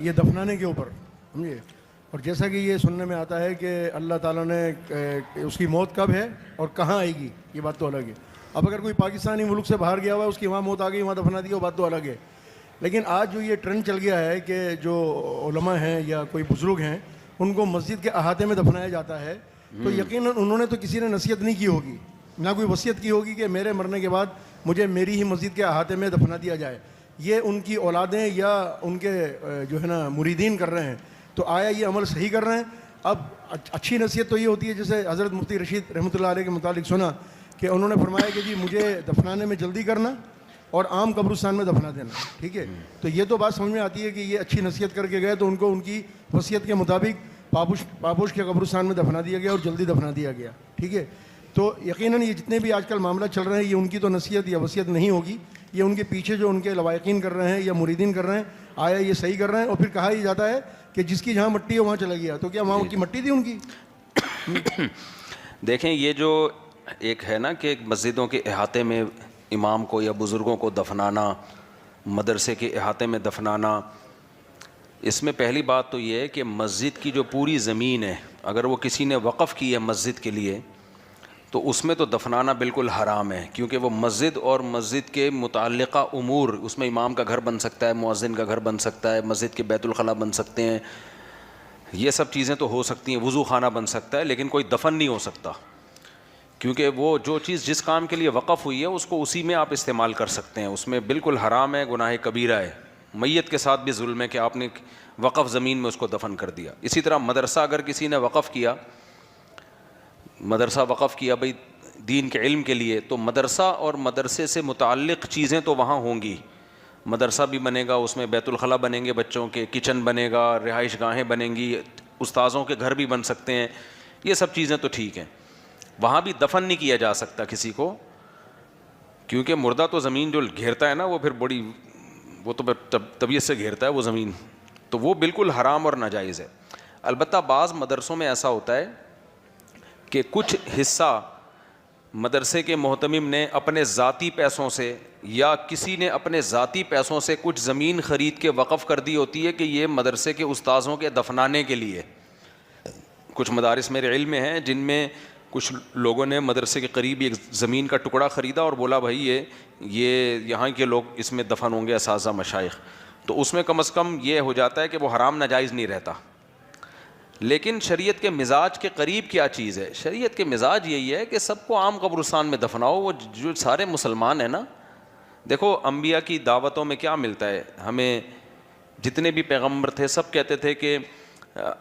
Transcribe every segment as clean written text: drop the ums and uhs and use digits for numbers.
یہ دفنانے کے اوپر سمجھے. اور جیسا کہ یہ سننے میں آتا ہے کہ اللہ تعالیٰ نے اس کی موت کب ہے اور کہاں آئے گی یہ بات تو الگ ہے. اب اگر کوئی پاکستانی ملک سے باہر گیا ہوا ہے اس کی وہاں موت آ گئی وہاں دفنا دیا وہ بات تو الگ ہے. لیکن آج جو یہ ٹرینڈ چل گیا ہے کہ جو علماء ہیں یا کوئی بزرگ ہیں ان کو مسجد کے احاطے میں دفنایا جاتا ہے تو یقیناً انہوں نے تو کسی نے نصیحت نہیں کی ہوگی, نہ کوئی وصیت کی ہوگی کہ میرے مرنے کے بعد مجھے میری ہی مسجد کے احاطے میں دفنا دیا جائے. یہ ان کی اولادیں یا ان کے جو ہے نا مریدین کر رہے ہیں. تو آیا یہ عمل صحیح کر رہے ہیں؟ اب اچھی نصیحت تو یہ ہوتی ہے جیسے حضرت مفتی رشید رحمۃ اللہ علیہ کے متعلق سنا کہ انہوں نے فرمایا کہ جی مجھے دفنانے میں جلدی کرنا اور عام قبرستان میں دفنا دینا. ٹھیک ہے, تو یہ تو بات سمجھ میں آتی ہے کہ یہ اچھی نصیحت کر کے گئے تو ان کو ان کی وصیت کے مطابق پابوش کے قبرستان میں دفنا دیا گیا اور جلدی دفنا دیا گیا. ٹھیک ہے, تو یقیناً یہ جتنے بھی آج کل معاملہ چل رہے ہیں یہ ان کی تو نصیحت یا وصیت نہیں ہوگی, یہ ان کے پیچھے جو ان کے لوائقین کر رہے ہیں یا مریدین کر رہے ہیں آیا یہ صحیح کر رہے ہیں. اور پھر کہا یہ جاتا ہے کہ جس کی جہاں مٹی ہے وہاں چلا گیا, تو کیا وہاں کی مٹی تھی ان کی؟ دیکھیں یہ جو ایک ہے نا کہ مسجدوں کے احاطے میں امام کو یا بزرگوں کو دفنانا, مدرسے کے احاطے میں دفنانا, اس میں پہلی بات تو یہ ہے کہ مسجد کی جو پوری زمین ہے اگر وہ کسی نے وقف کی ہے مسجد کے لیے تو اس میں تو دفنانا بالکل حرام ہے, کیونکہ وہ مسجد اور مسجد کے متعلقہ امور, اس میں امام کا گھر بن سکتا ہے, مؤذن کا گھر بن سکتا ہے, مسجد کے بیت الخلاء بن سکتے ہیں, یہ سب چیزیں تو ہو سکتی ہیں, وضو خانہ بن سکتا ہے, لیکن کوئی دفن نہیں ہو سکتا, کیونکہ وہ جو چیز جس کام کے لیے وقف ہوئی ہے اس کو اسی میں آپ استعمال کر سکتے ہیں. اس میں بالکل حرام ہے, گناہ کبیرہ ہے, میت کے ساتھ بھی ظلم ہے کہ آپ نے وقف زمین میں اس کو دفن کر دیا. اسی طرح مدرسہ اگر کسی نے وقف کیا, مدرسہ وقف کیا بھئی دین کے علم کے لیے, تو مدرسہ اور مدرسے سے متعلق چیزیں تو وہاں ہوں گی. مدرسہ بھی بنے گا, اس میں بیت الخلاء بنیں گے, بچوں کے کچن بنے گا, رہائش گاہیں بنیں گی, استاذوں کے گھر بھی بن سکتے ہیں, یہ سب چیزیں تو ٹھیک ہیں. وہاں بھی دفن نہیں کیا جا سکتا کسی کو, کیونکہ مردہ تو زمین جو گھیرتا ہے نا وہ پھر بڑی, وہ تو طبیعت سے گھیرتا ہے وہ زمین, تو وہ بالکل حرام اور ناجائز ہے. البتہ بعض مدرسوں میں ایسا ہوتا ہے کہ کچھ حصہ مدرسے کے محتمم نے اپنے ذاتی پیسوں سے یا کسی نے اپنے ذاتی پیسوں سے کچھ زمین خرید کے وقف کر دی ہوتی ہے کہ یہ مدرسے کے استاذوں کے دفنانے کے لیے. کچھ مدارس میرے علم میں ہیں جن میں کچھ لوگوں نے مدرسے کے قریب ایک زمین کا ٹکڑا خریدا اور بولا بھائی یہ یہاں کے لوگ اس میں دفن ہوں گے, اساتذہ مشائخ, تو اس میں کم از کم یہ ہو جاتا ہے کہ وہ حرام ناجائز نہیں رہتا. لیکن شریعت کے مزاج کے قریب کیا چیز ہے؟ شریعت کے مزاج یہی ہے کہ سب کو عام قبرستان میں دفناؤ, وہ جو سارے مسلمان ہیں نا. دیکھو انبیاء کی دعوتوں میں کیا ملتا ہے ہمیں, جتنے بھی پیغمبر تھے سب کہتے تھے کہ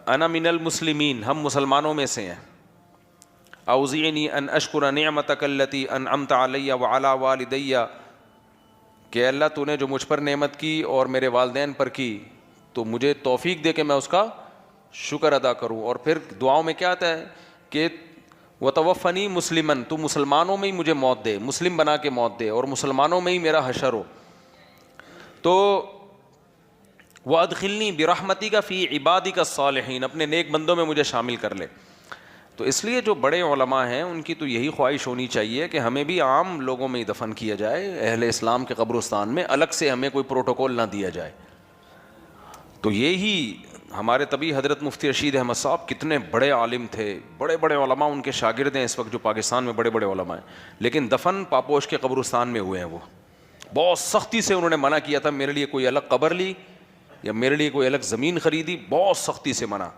انا من المسلمین, ہم مسلمانوں میں سے ہیں. اوزعنی ان اشکر نعمتک التی انعمت علی وعلی والدی, کہ اللہ تو نے جو مجھ پر نعمت کی اور میرے والدین پر کی تو مجھے توفیق دے کہ میں اس کا شکر ادا کروں. اور پھر دعاؤں میں کیا آتا ہے کہ وتوفنی مسلمن, تو مسلمانوں میں ہی مجھے موت دے, مسلم بنا کے موت دے, اور مسلمانوں میں ہی میرا حشر ہو. تو وادخلنی برحمتک فی عبادک الصالحین, اپنے نیک بندوں میں مجھے شامل کر لے. تو اس لیے جو بڑے علماء ہیں ان کی تو یہی خواہش ہونی چاہیے کہ ہمیں بھی عام لوگوں میں ہی دفن کیا جائے, اہل اسلام کے قبرستان میں, الگ سے ہمیں کوئی پروٹوکول نہ دیا جائے. تو یہی ہمارے طبی حضرت مفتی رشید احمد صاحب کتنے بڑے عالم تھے, بڑے بڑے علماء ان کے شاگرد ہیں اس وقت جو پاکستان میں بڑے بڑے علماء ہیں, لیکن دفن پاپوش کے قبرستان میں ہوئے ہیں. وہ بہت سختی سے انہوں نے منع کیا تھا, میرے لیے کوئی الگ قبر لی یا میرے لیے کوئی الگ زمین خریدی, بہت سختی سے منع,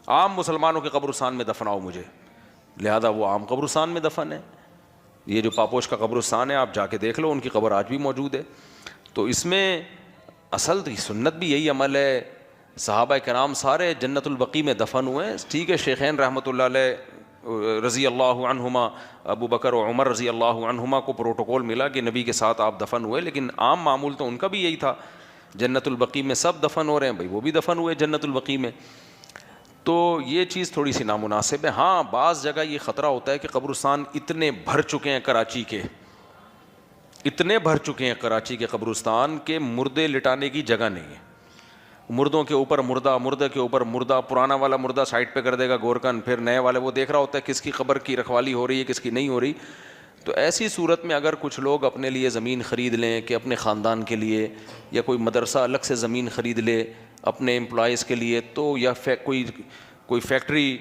عام مسلمانوں کے قبرستان میں دفناؤ مجھے. لہذا وہ عام قبرستان میں دفن ہے. یہ جو پاپوش کا قبرستان ہے آپ جا کے دیکھ لو, ان کی قبر آج بھی موجود ہے. تو اس میں اصل سنت بھی یہی عمل ہے. صحابہ کرام سارے جنت البقیع میں دفن ہوئے ہیں. ٹھیک ہے, شیخین رحمۃ اللہ علیہ رضی اللہ عنہما, ابو بکر و عمر رضی اللہ عنہما کو پروٹوکول ملا کہ نبی کے ساتھ آپ دفن ہوئے, لیکن عام معمول تو ان کا بھی یہی تھا. جنت البقیع میں سب دفن ہو رہے ہیں, بھائی وہ بھی دفن ہوئے جنت البقیع میں. تو یہ چیز تھوڑی سی نامناسب ہے. ہاں بعض جگہ یہ خطرہ ہوتا ہے کہ قبرستان اتنے بھر چکے ہیں کراچی کے, اتنے بھر چکے ہیں کراچی کے قبرستان کے مردے لٹانے کی جگہ نہیں ہے. مردوں کے اوپر مردہ, مردے کے اوپر مردہ, پرانا والا مردہ سائڈ پہ کر دے گا گورکن, پھر نئے والے وہ دیکھ رہا ہوتا ہے کس کی قبر کی رکھوالی ہو رہی ہے کس کی نہیں ہو رہی. تو ایسی صورت میں اگر کچھ لوگ اپنے لیے زمین خرید لیں کہ اپنے خاندان کے لیے, یا کوئی مدرسہ الگ سے زمین خرید لے اپنے امپلائیز کے لیے تو یا کوئی فیکٹری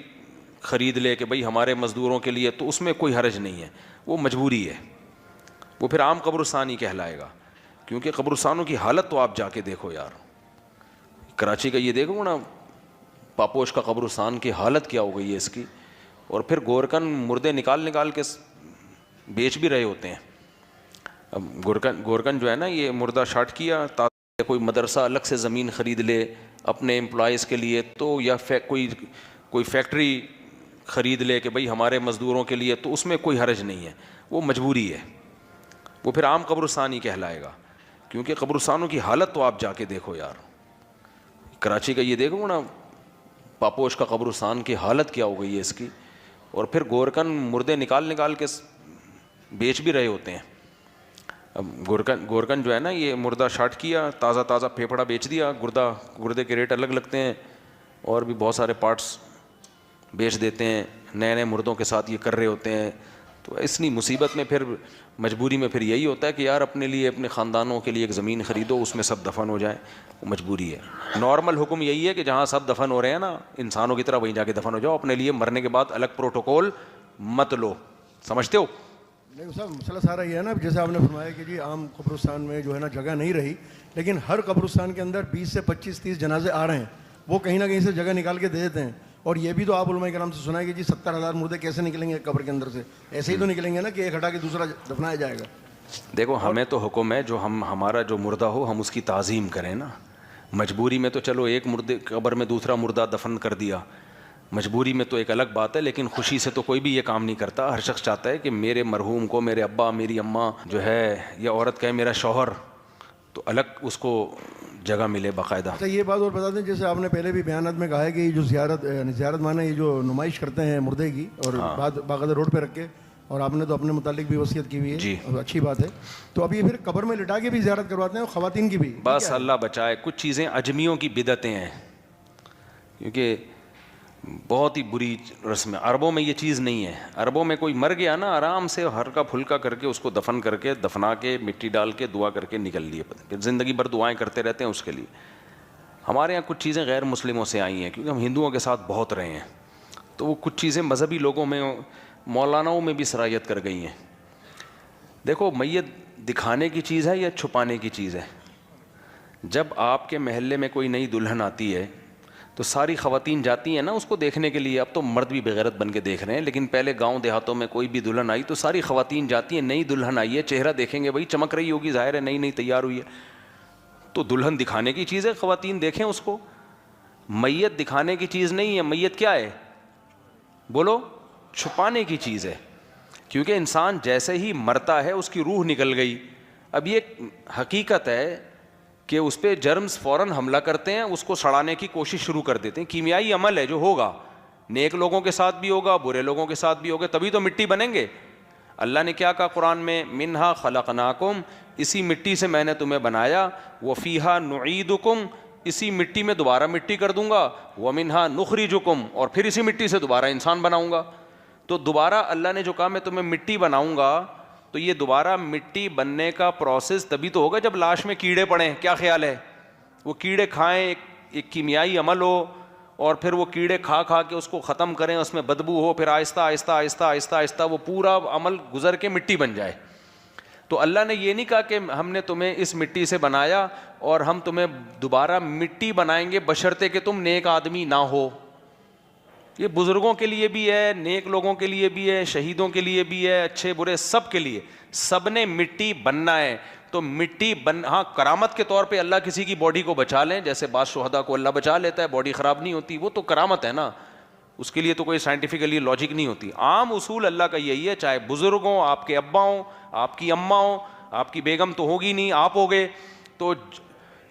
خرید لے کہ بھائی ہمارے مزدوروں کے لیے، تو اس میں کوئی حرج نہیں ہے، وہ مجبوری ہے، وہ پھر عام قبرستان ہی کہلائے گا. کیونکہ قبرستانوں کی حالت تو آپ جا کے دیکھو یار، کراچی کا یہ دیکھو نا پاپوش کا قبرستان کی حالت کیا ہو گئی ہے اس کی. اور پھر گورکن مردے نکال کے بیچ بھی رہے ہوتے ہیں. اب گورکن جو ہے نا یہ مردہ شاٹ کیا، کوئی مدرسہ الگ سے زمین خرید لے اپنے امپلائیز کے لیے تو یا کوئی فیکٹری خرید لے کہ بھائی ہمارے مزدوروں کے لیے، تو اس میں کوئی حرج نہیں ہے، وہ مجبوری ہے، وہ پھر عام قبرستان ہی کہلائے گا. کیونکہ قبرستانوں کی حالت تو آپ جا کے دیکھو یار، کراچی کا یہ دیکھو نا پاپوش کا قبرستان کی حالت کیا ہو گئی ہے اس کی. اور پھر گورکن مردے نکال کے بیچ بھی رہے ہوتے ہیں. اب گورکن جو ہے نا یہ مردہ شاٹ کیا، تازہ پھیپھڑا بیچ دیا، گردے کے ریٹ الگ لگتے ہیں، اور بھی بہت سارے پارٹس بیچ دیتے ہیں، نئے مردوں کے ساتھ یہ کر رہے ہوتے ہیں. تو اتنی مصیبت میں پھر مجبوری میں پھر یہی ہوتا ہے کہ یار اپنے لیے اپنے خاندانوں کے لیے ایک زمین خریدو، اس میں سب دفن ہو جائیں، وہ مجبوری ہے. نارمل حکم یہی ہے کہ جہاں سب دفن ہو رہے ہیں نا انسانوں کی طرح، وہیں جا کے دفن ہو جاؤ، اپنے لیے مرنے کے بعد الگ پروٹوکول مت لو. سمجھتے ہو؟ نہیں صاحب، مسئلہ سارا یہ ہے نا، جیسے آپ نے فرمایا کہ جی عام قبرستان میں جو ہے نا جگہ نہیں رہی، لیکن ہر قبرستان کے اندر 20 سے 25 30 جنازے آ رہے ہیں، وہ کہیں نہ کہیں سے جگہ نکال کے دے دیتے ہیں. اور یہ بھی تو آپ علماء کرام سے سنا ہے کہ جی 70,000 مردے کیسے نکلیں گے قبر کے اندر سے؟ ایسے ہی تو نکلیں گے نا کہ ایک ہٹا کے دوسرا دفنایا جائے گا. دیکھو ہمیں تو حکم ہے جو ہمارا جو مردہ ہو ہم اس کی تعظیم کریں نا. مجبوری میں تو چلو ایک مردے قبر میں دوسرا مردہ دفن کر دیا، مجبوری میں تو ایک الگ بات ہے، لیکن خوشی سے تو کوئی بھی یہ کام نہیں کرتا. ہر شخص چاہتا ہے کہ میرے مرحوم کو میرے ابا میری اماں جو ہے، یا عورت کہے میرا شوہر، تو الگ اس کو جگہ ملے باقاعدہ. اچھا یہ بات اور بتا دیں، جیسے آپ نے پہلے بھی بیانات میں کہا ہے کہ یہ جو زیارت مانا یہ جو نمائش کرتے ہیں مردے کی، اور باقاعدہ روڈ پہ رکھ کے، اور آپ نے تو اپنے متعلق بھی وصیت کی ہوئی ہے جی، اور اچھی بات ہے. تو اب یہ پھر قبر میں لٹا کے بھی زیارت کرواتے ہیں، اور خواتین کی بھی. بس اللہ بچائے. کچھ چیزیں اجمیوں کی بدعتیں ہیں، کیونکہ بہت ہی بری رسم ہے. عربوں میں یہ چیز نہیں ہے. عربوں میں کوئی مر گیا نا، آرام سے ہلکا پھلکا کر کے اس کو دفن کر کے، دفنا کے مٹی ڈال کے دعا کر کے نکل لیے، پھر زندگی بھر دعائیں کرتے رہتے ہیں اس کے لیے. ہمارے یہاں کچھ چیزیں غیر مسلموں سے آئی ہیں، کیونکہ ہم ہندوؤں کے ساتھ بہت رہے ہیں، تو وہ کچھ چیزیں مذہبی لوگوں میں، مولاناؤں میں بھی سرایت کر گئی ہیں. دیکھو میت دکھانے کی چیز ہے یا چھپانے کی چیز ہے؟ جب آپ کے محلے میں کوئی نئی دلہن آتی ہے تو ساری خواتین جاتی ہیں نا اس کو دیکھنے کے لیے. اب تو مرد بھی بغیرت بن کے دیکھ رہے ہیں، لیکن پہلے گاؤں دیہاتوں میں کوئی بھی دلہن آئی تو ساری خواتین جاتی ہیں، نئی دلہن آئی ہے، چہرہ دیکھیں گے، بھائی چمک رہی ہوگی، ظاہر ہے نئی تیار ہوئی ہے. تو دلہن دکھانے کی چیز ہے، خواتین دیکھیں اس کو. میت دکھانے کی چیز نہیں ہے. میت کیا ہے؟ بولو. چھپانے کی چیز ہے. کیونکہ انسان جیسے ہی مرتا ہے اس کی روح نکل گئی. اب یہ حقیقت ہے کہ اس پہ جرمز فوراً حملہ کرتے ہیں، اس کو سڑانے کی کوشش شروع کر دیتے ہیں. کیمیائی عمل ہے جو ہوگا، نیک لوگوں کے ساتھ بھی ہوگا، برے لوگوں کے ساتھ بھی ہوگا، تبھی تو مٹی بنیں گے. اللہ نے کیا کہا قرآن میں؟ منہا خلقناکم، اسی مٹی سے میں نے تمہیں بنایا، وفیہا نعیدکم، اسی مٹی میں دوبارہ مٹی کر دوں گا، ومنہا نخرجکم، اور پھر اسی مٹی سے دوبارہ انسان بناؤں گا. تو دوبارہ اللہ نے جو کہا میں تمہیں مٹی بناؤں گا، تو یہ دوبارہ مٹی بننے کا پروسیس تبھی تو ہوگا جب لاش میں کیڑے پڑیں. کیا خیال ہے؟ وہ کیڑے کھائیں، ایک کیمیائی عمل ہو، اور پھر وہ کیڑے کھا کے اس کو ختم کریں، اس میں بدبو ہو، پھر آہستہ آہستہ وہ پورا عمل گزر کے مٹی بن جائے. تو اللہ نے یہ نہیں کہا کہ ہم نے تمہیں اس مٹی سے بنایا اور ہم تمہیں دوبارہ مٹی بنائیں گے بشرطے کہ تم نیک آدمی نہ ہو. یہ بزرگوں کے لیے بھی ہے، نیک لوگوں کے لیے بھی ہے، شہیدوں کے لیے بھی ہے، اچھے برے سب کے لیے. سب نے مٹی بننا ہے. تو مٹی ہاں کرامت کے طور پہ اللہ کسی کی باڈی کو بچا لیں، جیسے بعض شہداء کو اللہ بچا لیتا ہے، باڈی خراب نہیں ہوتی، وہ تو کرامت ہے نا، اس کے لیے تو کوئی سائنٹیفکلی لاجک نہیں ہوتی. عام اصول اللہ کا یہی ہے، چاہے بزرگ ہوں، آپ کے ابا ہوں، آپ کی اماں ہوں، آپ کی بیگم تو ہوگی نہیں، آپ ہوگے تو،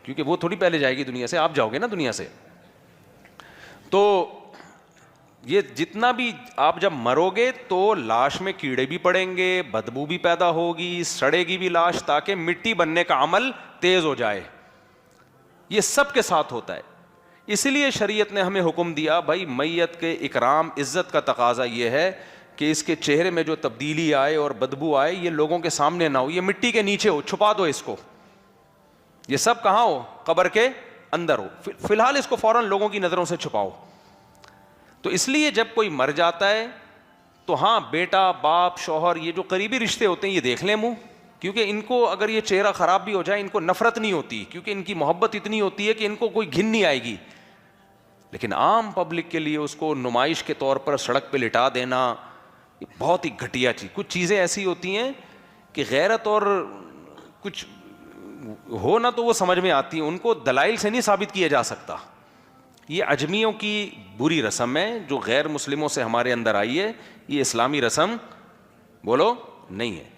کیونکہ وہ تھوڑی پہلے جائے گی دنیا سے، آپ جاؤ گے نا دنیا سے. تو یہ جتنا بھی آپ جب مرو گے تو لاش میں کیڑے بھی پڑیں گے، بدبو بھی پیدا ہوگی، سڑے گی بھی لاش، تاکہ مٹی بننے کا عمل تیز ہو جائے. یہ سب کے ساتھ ہوتا ہے. اسی لیے شریعت نے ہمیں حکم دیا بھائی میت کے اکرام عزت کا تقاضا یہ ہے کہ اس کے چہرے میں جو تبدیلی آئے اور بدبو آئے یہ لوگوں کے سامنے نہ ہو، یہ مٹی کے نیچے ہو، چھپا دو اس کو. یہ سب کہاں ہو؟ قبر کے اندر ہو. فی الحال اس کو فوراً لوگوں کی نظروں سے چھپاؤ. تو اس لیے جب کوئی مر جاتا ہے تو ہاں بیٹا باپ شوہر یہ جو قریبی رشتے ہوتے ہیں یہ دیکھ لیں منہ, کیونکہ ان کو اگر یہ چہرہ خراب بھی ہو جائے ان کو نفرت نہیں ہوتی, کیونکہ ان کی محبت اتنی ہوتی ہے کہ ان کو کوئی گھن نہیں آئے گی. لیکن عام پبلک کے لیے اس کو نمائش کے طور پر سڑک پہ لٹا دینا بہت ہی گھٹیا چیز. کچھ چیزیں ایسی ہوتی ہیں کہ غیرت اور کچھ ہو نا تو وہ سمجھ میں آتی ہیں, ان کو دلائل سے نہیں ثابت کیا جا سکتا. یہ عجمیوں کی بری رسم ہے جو غیر مسلموں سے ہمارے اندر آئی ہے, یہ اسلامی رسم بولو نہیں ہے.